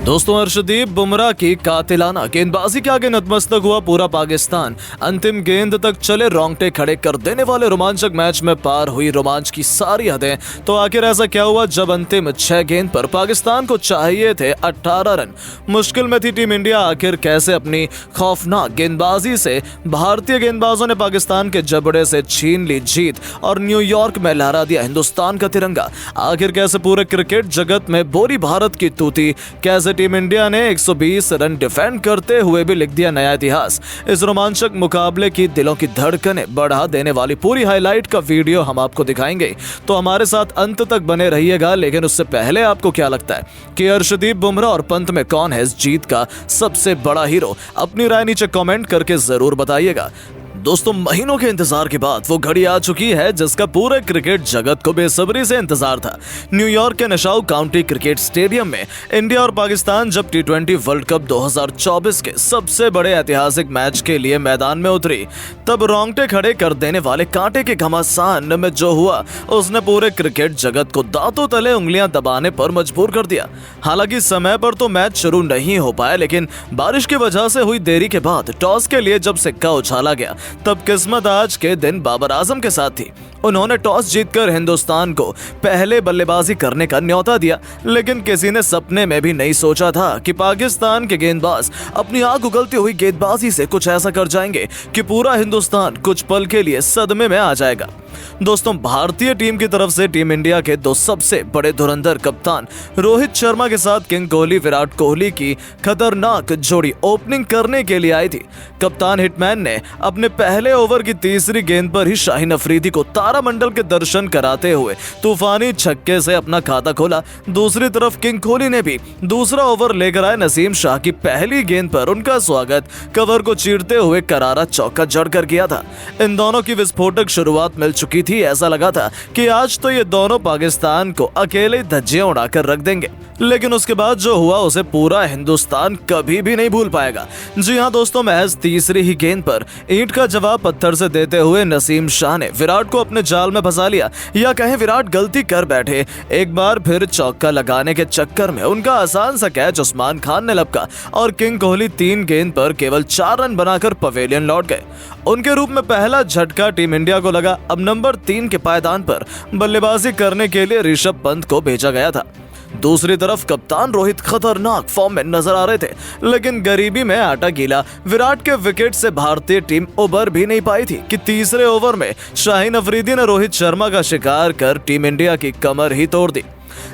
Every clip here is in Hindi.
दोस्तों, अर्शदीप बुमराह की कातिलाना गेंदबाजी के आगे नतमस्तक हुआ पूरा पाकिस्तान। अंतिम गेंद तक चले रोंगटे खड़े कर देने वाले रोमांचक मैच में पार हुई रोमांच की सारी हदें। तो आखिर ऐसा क्या हुआ जब अंतिम 6 गेंद पर पाकिस्तान को चाहिए थे 18 रन। मुश्किल में थी टीम इंडिया। आखिर कैसे अपनी खौफनाक गेंदबाजी से भारतीय गेंदबाजों ने पाकिस्तान के जबड़े से छीन ली जीत और न्यूयॉर्क में लहरा दिया हिंदुस्तान का तिरंगा। आखिर कैसे पूरे क्रिकेट जगत में बोली भारत की तूती, कैसे टीम इंडिया ने 120 रन डिफेंड करते हुए भी लिख दिया नया इतिहास। इस रोमांचक मुकाबले की दिलों की धड़कनें बढ़ा देने वाली पूरी हाईलाइट का वीडियो हम आपको दिखाएंगे, तो हमारे साथ अंत तक बने रहिएगा। लेकिन उससे पहले आपको क्या लगता है कि अर्शदीप बुमराह और पंत में कौन है इस जीत का सबसे बड़ा हीरो? अपनी राय नीचे कमेंट करके जरूर बताइएगा। दोस्तों, महीनों के इंतजार के बाद वो घड़ी आ चुकी है जिसका पूरे क्रिकेट जगत को बेसब्री से इंतजार था। न्यूयॉर्क के नशाउ काउंटी क्रिकेट स्टेडियम में इंडिया और पाकिस्तान जब T20 वर्ल्ड कप 2024 के सबसे बड़े ऐतिहासिक मैच के लिए मैदान में उतरी, तब रोंगटे खड़े कर देने वाले कांटे के घमासान में जो हुआ उसने पूरे क्रिकेट जगत को दांतों तले उंगलियां दबाने पर मजबूर कर दिया। हालांकि समय पर तो मैच शुरू नहीं हो पाया, लेकिन बारिश की वजह से हुई देरी के बाद टॉस के लिए जब सिक्का उछाला गया, तब किस्मत आज के दिन बाबर आजम के साथ थी। उन्होंने टॉस जीतकर हिंदुस्तान को पहले बल्लेबाजी करने का न्योता दिया, लेकिन किसी ने सपने में भी नहीं सोचा था कि पाकिस्तान के गेंदबाज अपनी आग उगलती हुई गेंदबाजी से कुछ ऐसा कर जाएंगे कि पूरा हिंदुस्तान कुछ पल के लिए सदमे में आ जाएगा। दोस्तों, भारतीय टीम की तरफ से टीम इंडिया के दो सबसे बड़े धुरंधर कप्तान रोहित शर्मा के साथ किंग कोहली विराट कोहली की खतरनाक जोड़ी ओपनिंग करने के लिए आई थी। कप्तान हिटमैन ने अपने पहले ओवर की तीसरी गेंद पर ही शाहीन अफरीदी को तारामंडल के दर्शन कराते हुए तूफानी छक्के से अपना खाता खोला। दूसरी तरफ किंग कोहली ने भी दूसरा ओवर लेकर आए नसीम शाह की पहली गेंद पर उनका स्वागत कवर को चीरते हुए करारा चौका जड़कर किया था। इन दोनों की विस्फोटक शुरुआत मिल चुकी थी। ऐसा लगा था कि आज तो ये दोनों पाकिस्तान को अकेले धज्जियां उड़ाकर रख देंगे, लेकिन उसके बाद जो हुआ उसे पूरा हिंदुस्तान कभी भी नहीं भूल पाएगा। जी हां दोस्तों, महज तीसरी ही गेंद पर ईंट का जवाब पत्थर से देते हुए नसीम शाह ने विराट को अपने जाल में फंसा लिया, या कहें विराट गलती कर बैठे। एक बार फिर चौका लगाने के चक्कर में उनका आसान सा कैच उस्मान खान ने लपका और किंग कोहली 3 गेंद पर केवल 4 रन बनाकर पवेलियन लौट गए। उनके रूप में पहला झटका टीम इंडिया को लगा। अब नंबर 3 के पायदान पर बल्लेबाजी करने के लिए ऋषभ पंत को भेजा गया था। दूसरी तरफ कप्तान रोहित खतरनाक फॉर्म में नजर आ रहे थे, लेकिन गरीबी में आटा गीला। विराट के विकेट से भारतीय टीम उबर भी नहीं पाई थी कि तीसरे ओवर में शाहीन अफरीदी ने रोहित शर्मा का शिकार कर टीम इंडिया की कमर ही तोड़ दी।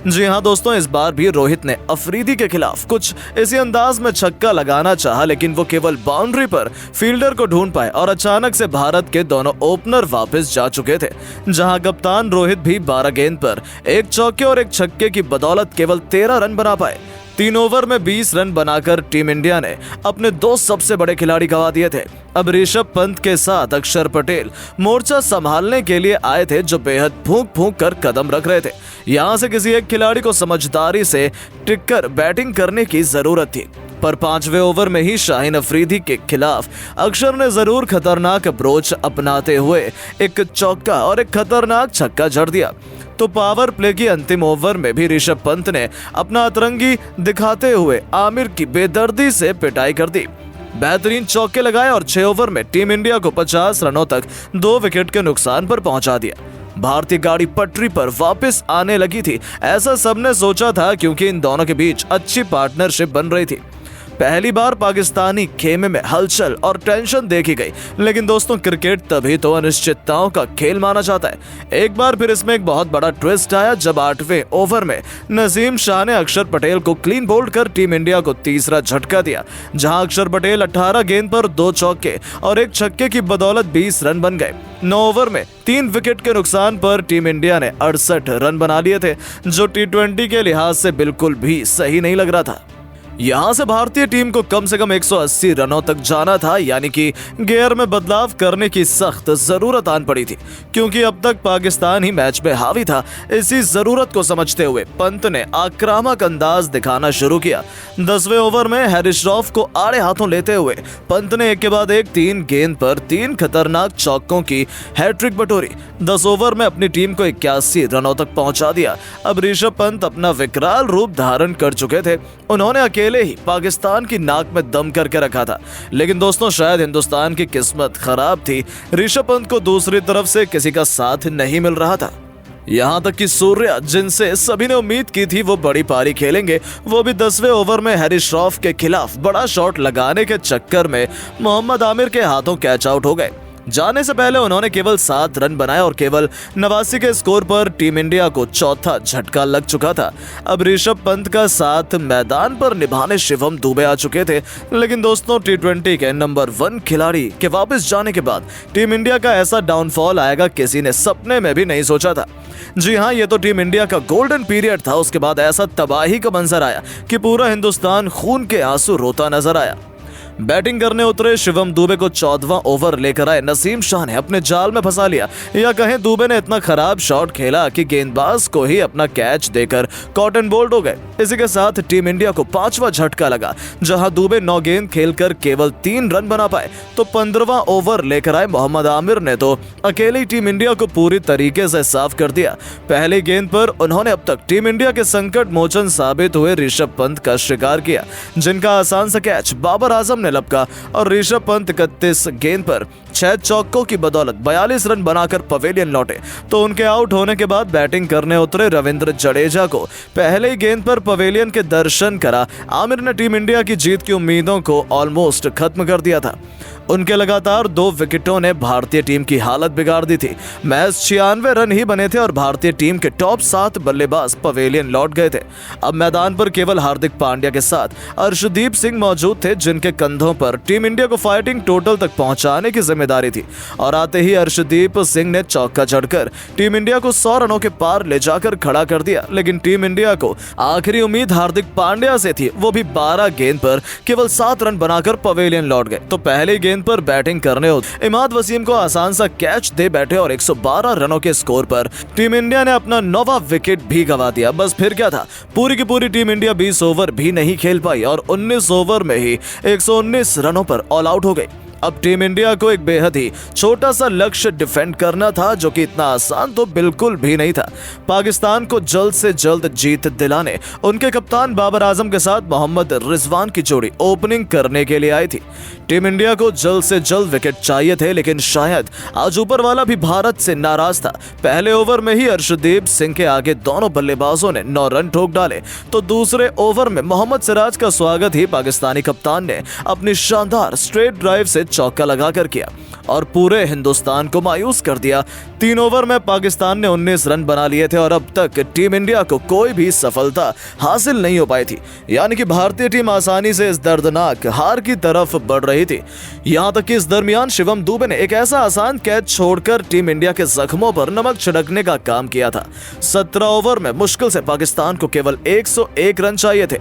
जी हां दोस्तों, इस बार भी रोहित ने अफरीदी के खिलाफ कुछ इसी अंदाज में छक्का लगाना चाहा, लेकिन वो केवल बाउंड्री पर फील्डर को ढूंढ पाए और अचानक से भारत के दोनों ओपनर वापस जा चुके थे। जहां कप्तान रोहित भी 12 गेंद पर एक चौके और एक छक्के की बदौलत केवल 13 रन बना पाए। 3 ओवर में 20 रन बनाकर टीम इंडिया ने अपने 2 सबसे बड़े खिलाड़ी गंवा दिए थे। अब ऋषभ पंत के साथ अक्षर पटेल मोर्चा संभालने के लिए आए थे, जो बेहद फूंक फूंक कर कदम रख रहे थे। यहां से किसी एक खिलाड़ी को समझदारी से टिककर बैटिंग करने की जरूरत थी, पर 5वें ओवर में ही शाहीन अफरीदी के खिलाफ अक्षर ने जरूर खतरनाक अप्रोच अपनाते हुए एक चौका और एक खतरनाक छक्का जड़ दिया। तो पावर प्ले की अंतिम ओवर में भी ऋषभ पंत ने अपना अतरंगी दिखाते हुए आमिर की बेदर्दी से पिटाई कर दी। बेहतरीन चौके लगाए और 6 ओवर में टीम इंडिया को 50 रनों तक 2 विकेट के नुकसान पर पहुंचा दिया। भारतीय गाड़ी पटरी पर वापस आने लगी थी, ऐसा सबने सोचा था, क्योंकि इन दोनों के बीच अच्छी पार्टनरशिप बन रही थी। पहली बार पाकिस्तानी खेमे में हलचल और टेंशन देखी गई, लेकिन दोस्तों, क्रिकेट तभी तो अनिश्चितताओं का खेल माना जाता है। एक बार फिर इसमें एक बहुत बड़ा ट्विस्ट आया जब 8वें ओवर में नसीम शाह ने अक्षर पटेल को क्लीन बोल्ड कर टीम इंडिया को तीसरा झटका दिया, जहां अक्षर पटेल 18 गेंद पर 2 चौके और एक छक्के की बदौलत 20 रन बन गए। 9 ओवर में 3 विकेट के नुकसान पर टीम इंडिया ने 68 रन बना लिए थे, जो T20 के लिहाज से बिल्कुल भी सही नहीं लग रहा था। यहां से भारतीय टीम को कम से कम 180 रनों तक जाना था, यानी कि गियर में बदलाव करने की सख्त जरूरत आन पड़ी थी, क्योंकि अब तक पाकिस्तान ही मैच में हावी था। इसी जरूरत को समझते हुए पंत ने आक्रामक अंदाज दिखाना शुरू किया। 10वें ओवर में हैरिस रॉफ को आड़े हाथों लेते हुए पंत ने एक के बाद एक 3 गेंद पर 3 खतरनाक चौकों की हैट्रिक बटोरी। 10 ओवर में अपनी टीम को 81 रनों तक पहुंचा दिया। अब ऋषभ पंत अपना विकराल रूप धारण कर चुके थे। उन्होंने अकेले ही पाकिस्तान की नाक में दम करके रखा था। लेकिन दोस्तों, शायद हिंदुस्तान की किस्मत खराब थी। ऋषभ पंत को दूसरी तरफ से किसी का साथ नहीं मिल रहा था। यहाँ तक कि सूर्या, जिनसे सभी ने उम्मीद की थी वो बड़ी पारी खेलेंगे, वो भी 10वें ओवर में हैरी श्रॉफ के खिलाफ बड़ा शॉट लगाने के चक्कर में मोहम्मद आमिर के हाथों कैच आउट हो गए। जाने से पहले उन्होंने केवल 7 रन बनाए और केवल 89 के स्कोर पर टीम इंडिया को चौथा झटका लग चुका था। अब ऋषभ पंत का साथ मैदान पर निभाने शिवम दुबे आ चुके थे। लेकिन दोस्तों, T20 के नंबर 1 खिलाड़ी के वापस जाने के बाद टीम इंडिया का ऐसा डाउनफॉल आएगा किसी ने सपने में भी नहीं सोचा था। जी हाँ, ये तो टीम इंडिया का गोल्डन पीरियड था। उसके बाद ऐसा तबाही का मंजर आया कि पूरा हिंदुस्तान खून के आंसू रोता नजर आया। बैटिंग करने उतरे शिवम दुबे को 14वां ओवर लेकर आए नसीम शाह ने अपने जाल में फंसा लिया, या कहें दुबे ने इतना खराब शॉट खेला कि गेंदबाज को ही अपना कैच देकर कॉटन बोल्ड हो गए। इसी के साथ टीम इंडिया को 5वां झटका लगा, जहां दुबे 9 गेंद खेलकर केवल 3 रन बना पाए। तो 15वां ओवर लेकर आए मोहम्मद आमिर ने तो अकेले टीम इंडिया को पूरी तरीके से साफ कर दिया। पहली गेंद पर उन्होंने अब तक टीम इंडिया के संकट मोचन साबित हुए ऋषभ पंत का शिकार किया, जिनका आसान सा कैच बाबर आजम ने लपका और ऋषभ पंत 31 गेंद पर 6 चौकों की बदौलत 42 रन बनाकर पवेलियन लौटे। तो उनके आउट होने के बाद बैटिंग करने उतरे रविंद्र जडेजा को पहले ही गेंद पर पवेलियन के दर्शन करा आमिर ने टीम इंडिया की जीत की उम्मीदों को ऑलमोस्ट खत्म कर दिया था। उनके लगातार 2 विकेटों ने भारतीय टीम की हालत बिगाड़ दी थी। महज 96 रन ही बने थे और भारतीय टीम के टॉप 7 बल्लेबाज पवेलियन लौट गए थे। अब मैदान पर केवल हार्दिक पांड्या के साथ अर्शदीप सिंह मौजूद थे, जिनके कंधों पर टीम इंडिया को फाइटिंग टोटल तक पहुंचाने की जिम्मेदारी थी। और आते ही अर्शदीप सिंह ने चौका जड़कर टीम इंडिया को 100 रनों के पार ले जाकर खड़ा कर दिया। लेकिन टीम इंडिया को आखिरी उम्मीद हार्दिक पांड्या से थी, वो भी 12 गेंद पर केवल 7 रन बनाकर पवेलियन लौट गए। तो पहली गेंद पर बैटिंग करने इमाद वसीम को आसान सा कैच दे बैठे और 112 रनों के स्कोर पर टीम इंडिया ने अपना 9वां विकेट भी गंवा दिया। बस फिर क्या था, पूरी की पूरी टीम इंडिया 20 ओवर भी नहीं खेल पाई और 19 ओवर में ही 119 रनों पर ऑल आउट हो गई। अब टीम इंडिया को एक बेहद ही छोटा सा लक्ष्य डिफेंड करना था, जो कि इतना आसान तो बिल्कुल भी नहीं था। पाकिस्तान को जल्द से जल्द जीत दिलाने उनके कप्तान बाबर आजम के साथ मोहम्मद रिजवान की जोड़ी ओपनिंग करने के लिए आई थी। टीम इंडिया को जल्द से जल्द विकेट चाहिए थे, लेकिन शायद आज ऊपर वाला भी भारत से नाराज था। पहले ओवर में ही अर्शदीप सिंह के आगे दोनों बल्लेबाजों ने 9 रन ठोक डाले। तो दूसरे ओवर में मोहम्मद सिराज का स्वागत ही पाकिस्तानी कप्तान ने अपनी शानदार स्ट्रेट ड्राइव से चौका लगाकर किया और पूरे हिंदुस्तान को मायूस कर दिया। 3 ओवर में पाकिस्तान ने 19 रन बना लिए थे और अब तक टीम इंडिया को कोई भी सफलता हासिल नहीं हो पाई थी। यानी कि भारतीय टीम आसानी से इस दर्दनाक हार की तरफ बढ़ रही थी। यहां तक कि इस दरमियान शिवम दुबे ने एक ऐसा आसान कैच छोड़कर टीम इंडिया के जख्मों पर नमक छिड़कने का काम किया था। 17 ओवर में मुश्किल से पाकिस्तान को केवल 101 रन चाहिए थे,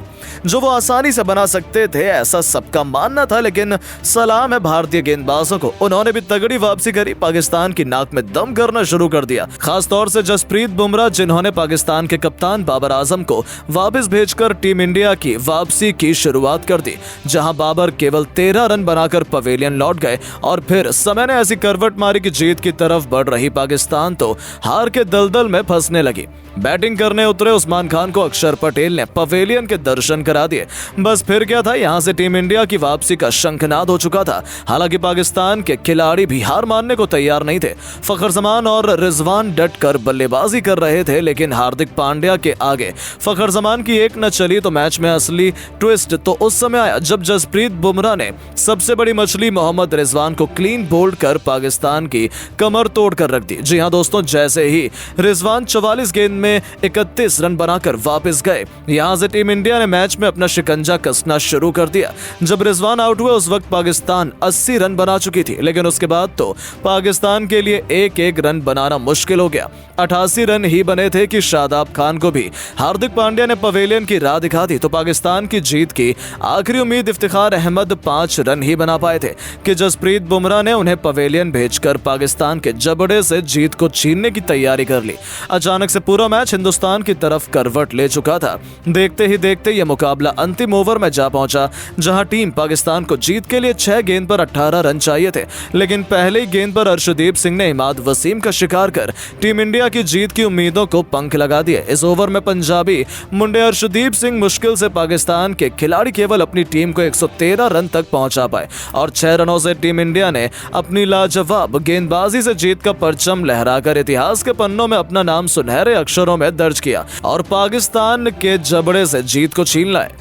जो वो आसानी से बना सकते थे, ऐसा सबका मानना था। लेकिन सलाम है भारतीय गेंदबाजों को, उन्होंने भी तगड़ी वापसी करी, पाकिस्तान की नाक में दम करना शुरू कर दिया। खास तौर से जसप्रीत बुमराह, जिन्होंने पाकिस्तान के कप्तान बाबर आजम को वापस भेजकर टीम इंडिया की वापसी की शुरुआत कर दी, जहां बाबर केवल 13 रन बनाकर पवेलियन लौट गए। और फिर समय ने ऐसी करवट मारी कि जीत की तरफ बढ़ रही पाकिस्तान तो हार के दलदल में फंसने लगी। बैटिंग करने उतरे उस्मान खान को अक्षर पटेल ने पवेलियन के दर्शन करा दिए। बस फिर क्या था, यहां से टीम इंडिया की वापसी का शंखनाद हो चुका था। हालांकि पाकिस्तान के खिलाड़ी भी हार मानने को तैयार नहीं थे। फखर जमान और रिजवान डट कर बल्लेबाजी कर रहे थे, लेकिन हार्दिक पांड्या के आगे फखर जमान की एक न चली तो मैच में असली ट्विस्ट तो उस समय आया जब जसप्रीत बुमराह ने सबसे बड़ी मछली मोहम्मद रिजवान को क्लीन बोल्ड कर पाकिस्तान की कमर तोड़ कर रख दी। जी हां दोस्तों, जैसे ही रिजवान 44 गेंद में 31 रन बनाकर वापस गए, यहां से टीम इंडिया ने मैच में अपना शिकंजा कसना शुरू कर दिया। जब रिजवान आउट हुए उस वक्त पाकिस्तान 80 रन बना चुकी थी, लेकिन उसके बाद तो पाकिस्तान के लिए एक रन बनाना मुश्किल हो गया। 88 रन ही बने थे कि शादाब खान को भी हार्दिक पांड्या ने पवेलियन की राह दिखा दी। तो पाकिस्तान की जीत की आखिरी उम्मीद इफ्तिखार अहमद 5 रन ही बना पाए थे कि जसप्रीत बुमराह ने उन्हें पवेलियन भेजकर पाकिस्तान के जबड़े से जीत को छीनने की तैयारी कर ली। अचानक से पूरा मैच हिंदुस्तान की तरफ करवट ले चुका था। देखते ही देखते ये मुकाबला अंतिम ओवर में जा पहुंचा, जहां टीम पाकिस्तान को जीत के लिए 6 गेंद पर 18 रन चाहिए थे, लेकिन पहले ही गेंद पर अर्शदीप सिंह ने इमाद वसीम का शिकार कर टीम इंडिया की जीत की उम्मीदों को पंख लगा दिए। इस ओवर में पंजाबी मुंडे अर्शदीप सिंह मुश्किल से पाकिस्तान के खिलाड़ी केवल अपनी टीम को 113 रन तक पहुंचा पाए और 6 रनों से टीम इंडिया ने अपनी लाजवाब गेंदबाजी से जीत का परचम लहराकर इतिहास के पन्नों में अपना नाम सुनहरे अक्षरों में दर्ज किया और पाकिस्तान के जबड़े से जीत को छीन लाए।